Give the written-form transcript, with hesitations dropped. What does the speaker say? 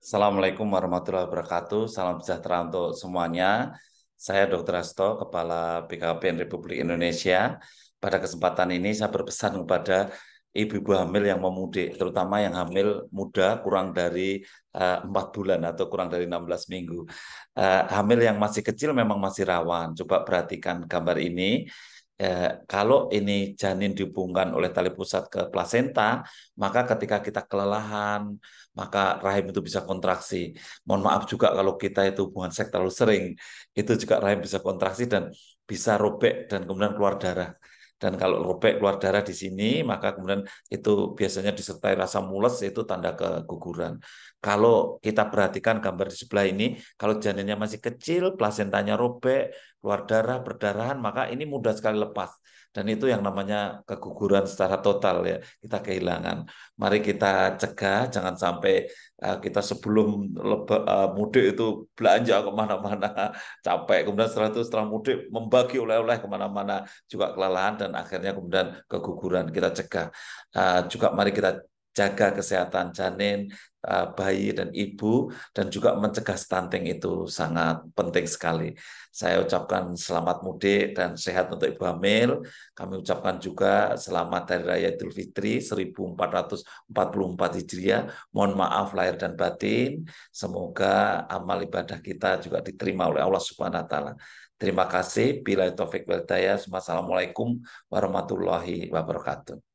Assalamualaikum warahmatullahi wabarakatuh. Salam sejahtera untuk semuanya. Saya Dr. Hasto, Kepala BKPN Republik Indonesia. Pada kesempatan ini saya berpesan kepada ibu-ibu hamil yang mau mudik, terutama yang hamil muda kurang dari 4 bulan atau kurang dari 16 minggu. Hamil yang masih kecil memang masih rawan. Coba perhatikan gambar ini. Kalau ini janin dihubungkan oleh tali pusat ke plasenta, maka ketika kita kelelahan, maka rahim itu bisa kontraksi. Mohon maaf juga kalau kita itu hubungan seks terlalu sering, itu juga rahim bisa kontraksi dan bisa robek dan kemudian keluar darah. Dan kalau robek keluar darah di sini, maka kemudian itu biasanya disertai rasa mules, itu tanda keguguran. Kalau kita perhatikan gambar di sebelah ini, kalau janinnya masih kecil, plasentanya robek, keluar darah, berdarahan, maka ini mudah sekali lepas. Dan itu yang namanya keguguran secara total ya, kita kehilangan. Mari kita cegah, jangan sampai kita sebelum mudik itu belanja kemana-mana, capek. Kemudian setelah mudik membagi oleh-oleh kemana-mana, juga kelelahan dan akhirnya kemudian keguguran. Kita cegah. Juga mari kita jaga kesehatan janin, bayi dan ibu, dan juga mencegah stunting itu sangat penting sekali. Saya ucapkan selamat mudik dan sehat untuk ibu hamil. Kami ucapkan juga selamat Hari Raya Idul Fitri 1444 Hijriah. Mohon maaf lahir dan batin. Semoga amal ibadah kita juga diterima oleh Allah Subhanahu wa taala. Terima kasih. Bila taufik wal hidayah. Wassalamualaikum warahmatullahi wabarakatuh.